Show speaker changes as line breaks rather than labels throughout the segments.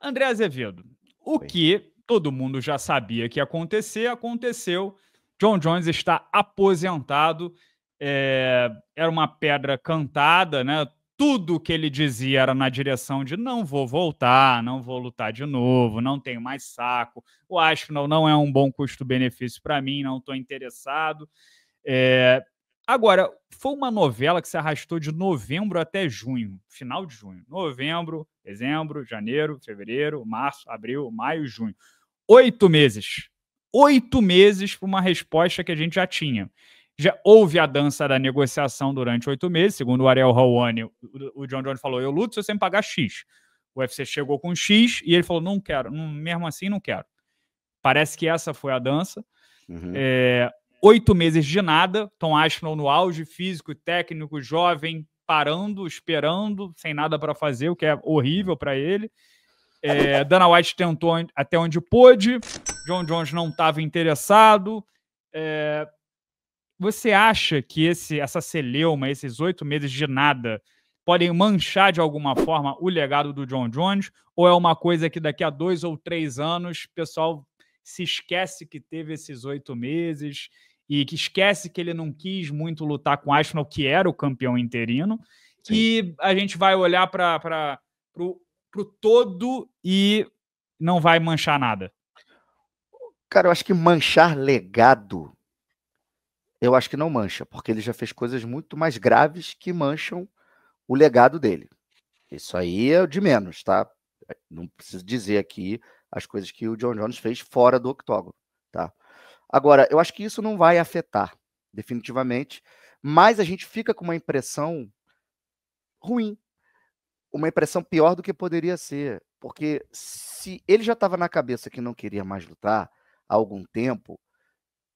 André Azevedo, o
Oi.
que todo mundo já sabia que ia acontecer, aconteceu. John Jones está aposentado. Era uma pedra cantada, né? Tudo que ele dizia era na direção de não vou voltar, não vou lutar de novo, não tenho mais saco. O Aspinall não é um bom custo-benefício para mim, não estou interessado. Agora, foi uma novela que se arrastou de novembro até junho, final de junho. Novembro, dezembro, janeiro, fevereiro, março, abril, maio, junho. 8 meses. 8 meses para uma resposta que a gente já tinha. Já houve a dança da negociação durante 8 meses, segundo o Ariel Helwani, o John Jones falou, eu luto se você me pagar X. O UFC chegou com X e ele falou, não quero, mesmo assim não quero. Parece que essa foi a dança.
Uhum.
8 meses de nada, Tom Aspinall no auge, físico, técnico, jovem, parando, esperando, sem nada para fazer, o que é horrível para ele. Dana White tentou até onde pôde, John Jones não estava interessado. Você acha que essa celeuma, esses 8 meses de nada, podem manchar de alguma forma o legado do John Jones? Ou é uma coisa que daqui a 2 ou 3 anos o pessoal se esquece que teve esses 8 meses e que esquece que ele não quis muito lutar com Aspinall, que era o campeão interino,
Sim.
e a gente vai olhar para o todo e não vai manchar nada?
Cara, eu acho que manchar legado, eu acho que não mancha, porque ele já fez coisas muito mais graves que mancham o legado dele. Isso aí é o de menos, tá? Não preciso dizer aqui as coisas que o John Jones fez fora do octógono, tá? Agora, eu acho que isso não vai afetar, definitivamente, mas a gente fica com uma impressão ruim, uma impressão pior do que poderia ser, porque se ele já estava na cabeça que não queria mais lutar há algum tempo,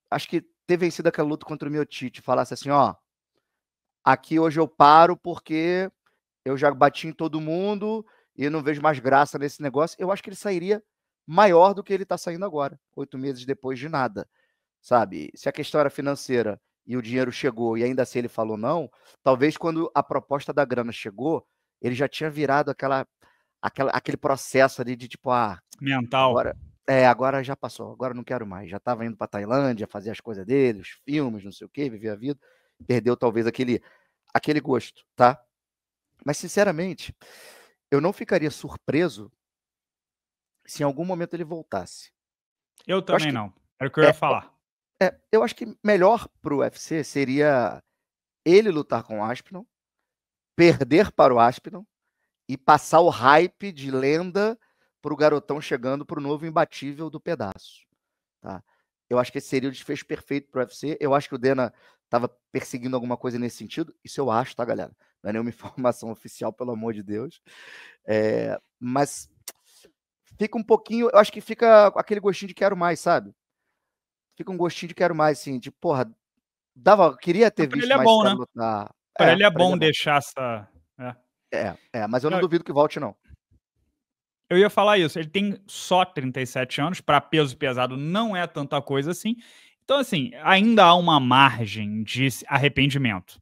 acho que ter vencido aquela luta contra o Miocic, falasse assim, ó, aqui hoje eu paro porque eu já bati em todo mundo e não vejo mais graça nesse negócio, eu acho que ele sairia maior do que ele está saindo agora, 8 meses depois de nada, sabe? Se a questão era financeira e o dinheiro chegou e ainda assim ele falou não, talvez quando a proposta da grana chegou, ele já tinha virado aquele processo ali de tipo,
Mental.
agora já passou, agora não quero mais. Já estava indo para Tailândia fazer as coisas dele, os filmes, não sei o quê, viver a vida. Perdeu talvez aquele gosto, tá? Mas, sinceramente, eu não ficaria surpreso se em algum momento ele voltasse.
Eu
Eu acho
também
que,
não. Era o que eu ia
é,
falar.
eu acho que melhor para o UFC seria ele lutar com o Aspinall, perder para o Aspinall e passar o hype de lenda para o garotão chegando para o novo imbatível do pedaço. Tá? Eu acho que esse seria o desfecho perfeito para o UFC. Eu acho que o Dana estava perseguindo alguma coisa nesse sentido. Isso eu acho, tá, galera? Não é nenhuma informação oficial, pelo amor de Deus. Mas fica um pouquinho... Eu acho que fica aquele gostinho de quero mais, sabe? Fica um gostinho de quero mais, assim, de, porra, queria ter
Para ele
visto
é
mais esse
bom,
cara
né?
lutar.
Para ele é
Pra ele
bom
é bom.
deixar essa...
Mas eu não duvido que volte, não.
Eu ia falar isso. Ele tem só 37 anos, para peso pesado não é tanta coisa assim. Então, assim, ainda há uma margem de arrependimento.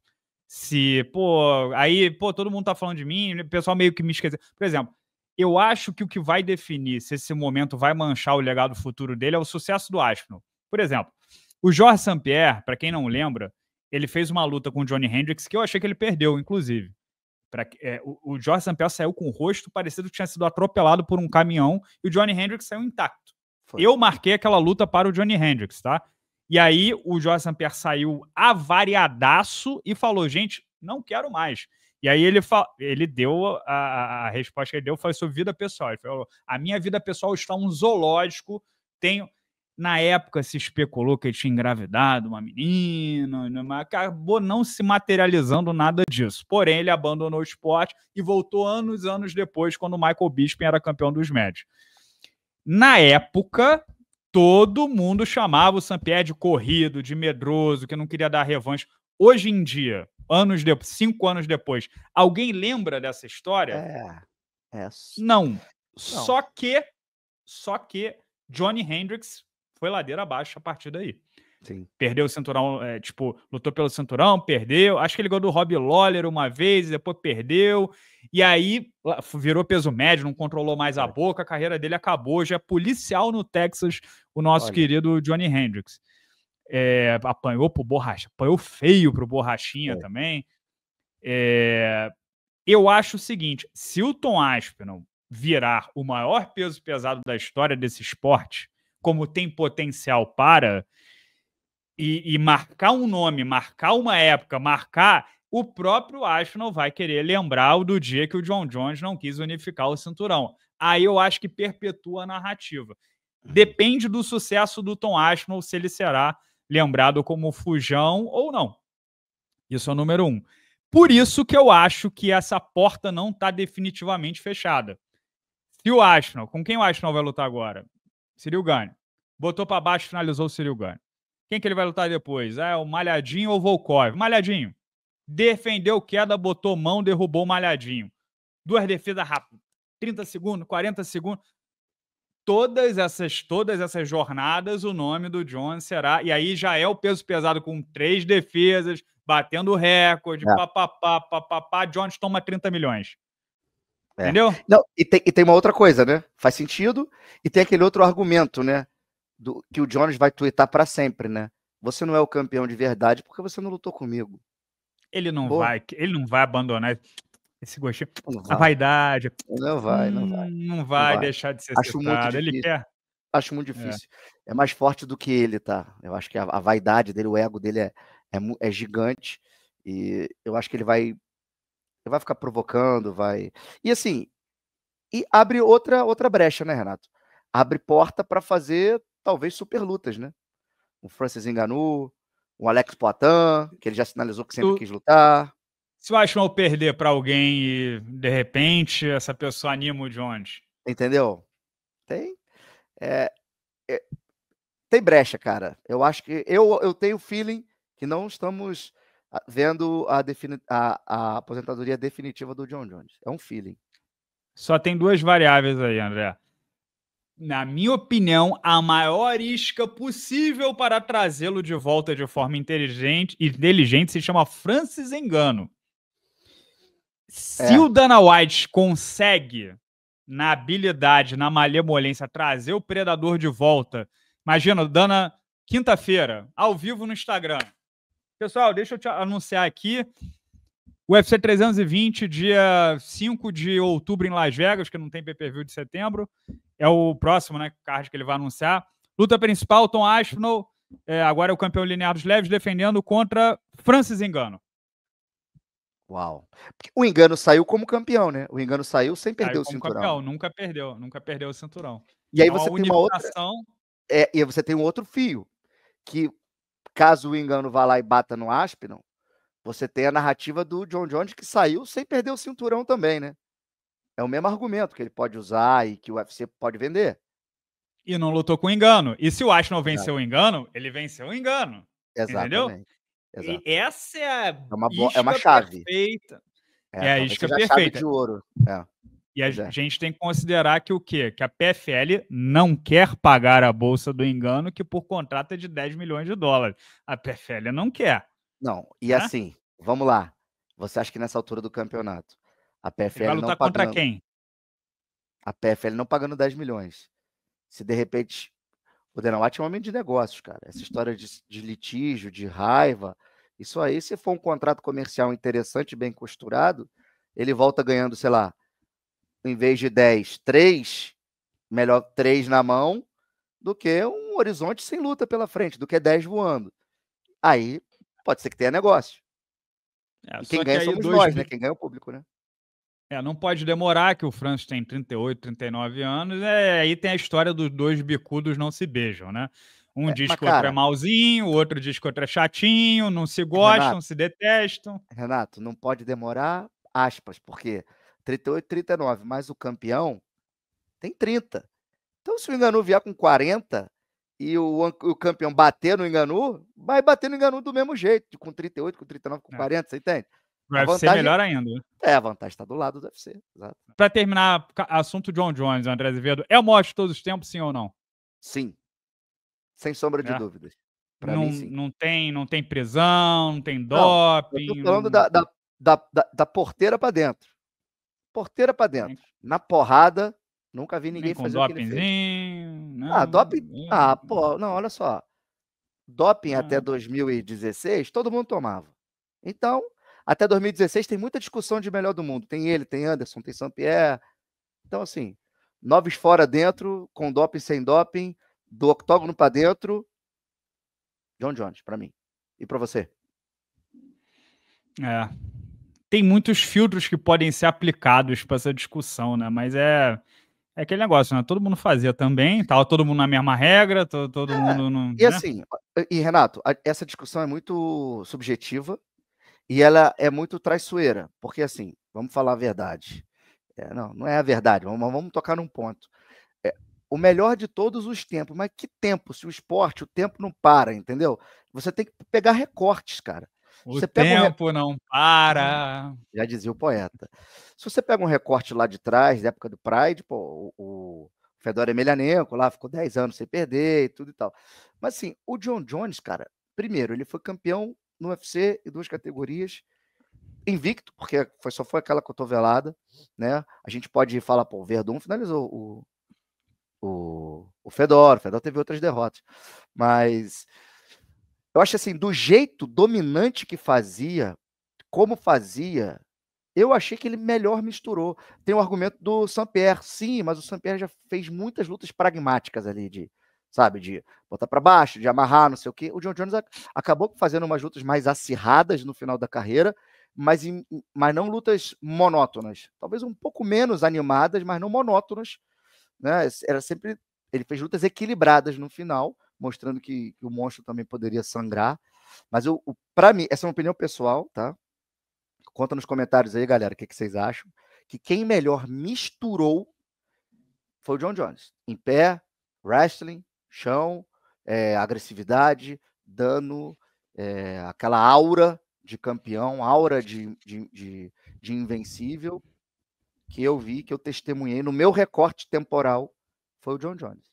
Todo mundo tá falando de mim, o pessoal meio que me esqueceu. Por exemplo, eu acho que o que vai definir se esse momento vai manchar o legado futuro dele é o sucesso do Aspinall. Por exemplo, o Georges St-Pierre, para quem não lembra, ele fez uma luta com o Johnny Hendricks que eu achei que ele perdeu, inclusive. O Georges St-Pierre saiu com o rosto parecido que tinha sido atropelado por um caminhão e o Johnny Hendricks saiu intacto.
Foi.
Eu marquei aquela luta para o Johnny Hendricks, tá? E aí o Georges St-Pierre saiu avariadaço e falou, gente, não quero mais. E aí ele deu, a resposta que ele deu foi sobre vida pessoal. Ele falou, a minha vida pessoal está um zoológico, na época se especulou que ele tinha engravidado uma menina, mas acabou não se materializando nada disso. Porém, ele abandonou o esporte e voltou anos depois, quando o Michael Bisping era campeão dos médios. Na época, todo mundo chamava o St-Pierre de corrido, de medroso, que não queria dar revanche. Hoje em dia, 5 anos depois, alguém lembra dessa história? Não.
Não.
Só que Johnny Hendricks foi ladeira abaixo a partir daí.
Sim.
Perdeu o cinturão, tipo, lutou pelo cinturão, perdeu. Acho que ele ganhou do Rob Lawler uma vez, depois perdeu. E aí virou peso médio, não controlou mais a boca, a carreira dele acabou. Já é policial no Texas, o nosso querido Johnny Hendricks. Apanhou pro Borracha, apanhou feio pro Borrachinha também. Eu acho o seguinte, se o Tom Aspinall virar o maior peso pesado da história desse esporte, como tem potencial para, e marcar um nome, marcar uma época, o próprio Aspinall vai querer lembrar do dia que o John Jones não quis unificar o cinturão. Aí eu acho que perpetua a narrativa. Depende do sucesso do Tom Aspinall, se ele será lembrado como fujão ou não. Isso é o número 1. Por isso que eu acho que essa porta não está definitivamente fechada. Se o Aspinall, com quem o Aspinall vai lutar agora? Ciryl Gane. Botou para baixo, finalizou o Ciryl Gane. Quem que ele vai lutar depois? O Malhadinho ou o Volkov? Malhadinho. Defendeu queda, botou mão, derrubou o Malhadinho. 2 defesas rápidas. 30 segundos, 40 segundos. Todas essas jornadas, o nome do Jones será... E aí já é o peso pesado com 3 defesas, batendo recorde, papapá. Jones toma 30 milhões. Entendeu?
Não, e tem uma outra coisa, né? Faz sentido. E tem aquele outro argumento, né? Que o Jones vai tuitar para sempre, né? Você não é o campeão de verdade porque você não lutou comigo.
Ele não vai abandonar esse gostinho. A
Vai.
vaidade.
Não vai.
Não vai deixar de ser
Acho
citado.
muito difícil.
Ele quer.
Acho muito difícil. É mais forte do que ele, tá? Eu acho que a vaidade dele, o ego dele é gigante. E eu acho que ele vai ficar provocando, vai... E assim, abre outra brecha, né, Renato? Abre porta para fazer, talvez, super lutas, né? O Francis Ngannou, o Alex Poatan, que ele já sinalizou que sempre quis lutar.
Se o Aspinall perder para alguém e, de repente, essa pessoa anima o Jones.
Entendeu? Tem brecha, cara. Eu acho que... Eu tenho feeling que não estamos vendo a aposentadoria definitiva do John Jones. É um feeling.
Só tem 2 variáveis aí, André. Na minha opinião, a maior isca possível para trazê-lo de volta de forma inteligente se chama Francis Ngannou. Se o Dana White consegue, na habilidade, na malemolência, trazer o predador de volta, imagina, o Dana, quinta-feira, ao vivo no Instagram. Pessoal, deixa eu te anunciar aqui. O UFC 320, dia 5 de outubro em Las Vegas, que não tem pay-per-view de setembro. É o próximo, né, card que ele vai anunciar. Luta principal, Tom Aspinall, agora é o campeão linear dos leves, defendendo contra Francis Ngannou.
Uau. O Ngannou saiu como campeão, né? O Ngannou saiu sem perder o cinturão.
Campeão, nunca perdeu o cinturão.
E aí então, você tem uma outra... e você tem um outro fio, que caso o Ngannou vá lá e bata no Aspinall, você tem a narrativa do John Jones que saiu sem perder o cinturão também, né? É o mesmo argumento que ele pode usar e que o UFC pode vender.
E não lutou com o Ngannou. E se o Aspinall venceu o Ngannou, ele venceu o Ngannou.
Exatamente.
Entendeu? Exato. E essa é
uma chave.
Perfeita. É a isca perfeita.
Chave de ouro.
E a gente tem que considerar que o quê? Que a PFL não quer pagar a bolsa do Ngannou, que por contrato é de 10 milhões de dólares. A PFL não quer.
Não, e assim, vamos lá. Você acha que nessa altura do campeonato, a PFL
vai lutar
não pagando...
contra quem?
A PFL não pagando 10 milhões. Se de repente... O Dana White é um homem de negócios, cara. Essa história de litígio, de raiva, isso aí, se for um contrato comercial interessante, bem costurado, ele volta ganhando, sei lá, em vez de 10, 3, melhor 3 na mão, do que um horizonte sem luta pela frente, do que 10 voando. Aí, pode ser que tenha negócio. E quem ganha somos nós, né? Quem ganha é o público, né?
Não pode demorar, que o Francis tem 38, 39 anos, aí tem a história dos 2 bicudos não se beijam, né? Um diz que o outro é malzinho, o outro diz que o outro é chatinho, não se gostam, Renato, se detestam.
Renato, não pode demorar, aspas, porque 38, 39, mas o campeão tem 30. Então, se o Ngannou vier com 40 e o campeão bater no Ngannou, vai bater no Ngannou do mesmo jeito, com 38, com 39, com 40, você entende?
O UFC é melhor ainda.
A vantagem está do lado do UFC.
Para terminar, assunto John Jones, André Azevedo, é o maior de todos os tempos, sim ou não?
Sim. Sem sombra de dúvidas. Para mim, sim.
Não tem prisão, não tem
Não, eu tô
doping,
falando da porteira para dentro. Porteira para
nem
dentro. Na porrada, nunca vi
nem
ninguém
com
fazer o que ele fez.
dopinzinho,
Ah,
não,
doping pô, não, olha só, doping até
não.
2016 todo mundo tomava. Então, até 2016 tem muita discussão de melhor do mundo. Tem ele, tem Anderson, tem Saint-Pierre. Então, assim, noves fora dentro, com doping, sem doping, do octógono para dentro, John Jones, para mim. E para você?
É. Tem muitos filtros que podem ser aplicados para essa discussão, né, mas é aquele negócio, né, todo mundo fazia também, estava todo mundo na mesma regra, todo
É,
mundo não,
e
né.
assim, Renato, essa discussão é muito subjetiva e ela é muito traiçoeira, porque assim, vamos falar a verdade. Não é a verdade, vamos tocar num ponto. É, o melhor de todos os tempos, mas que tempo? Se o esporte, o tempo não para, entendeu? Você tem que pegar recortes, cara.
O
Você pega
tempo não para.
já dizia o poeta. Se você pega um recorte lá de trás, da época do Pride, pô, o Fedor Emelianenko lá ficou 10 anos sem perder e tudo e tal. Mas assim, o John Jones, cara, primeiro, ele foi campeão no UFC em 2 categorias, invicto, porque só foi aquela cotovelada, né? A gente pode falar, pô, o Verdun finalizou o Fedor teve outras derrotas. Mas eu acho assim, do jeito dominante que fazia, como fazia, eu achei que ele melhor misturou. Tem o argumento do Saint-Pierre, sim, mas o Saint-Pierre já fez muitas lutas pragmáticas ali, sabe, de botar para baixo, de amarrar, não sei o quê. O John Jones acabou fazendo umas lutas mais acirradas no final da carreira, mas não lutas monótonas. Talvez um pouco menos animadas, mas não monótonas, né? Era sempre. Ele fez lutas equilibradas no final, mostrando que o monstro também poderia sangrar. Mas para mim, essa é uma opinião pessoal, tá? Conta nos comentários aí, galera, o que vocês acham. Que quem melhor misturou foi o John Jones. Em pé, wrestling, chão, agressividade, dano, aquela aura de campeão, aura de invencível que eu vi, que eu testemunhei no meu recorte temporal, foi o John Jones.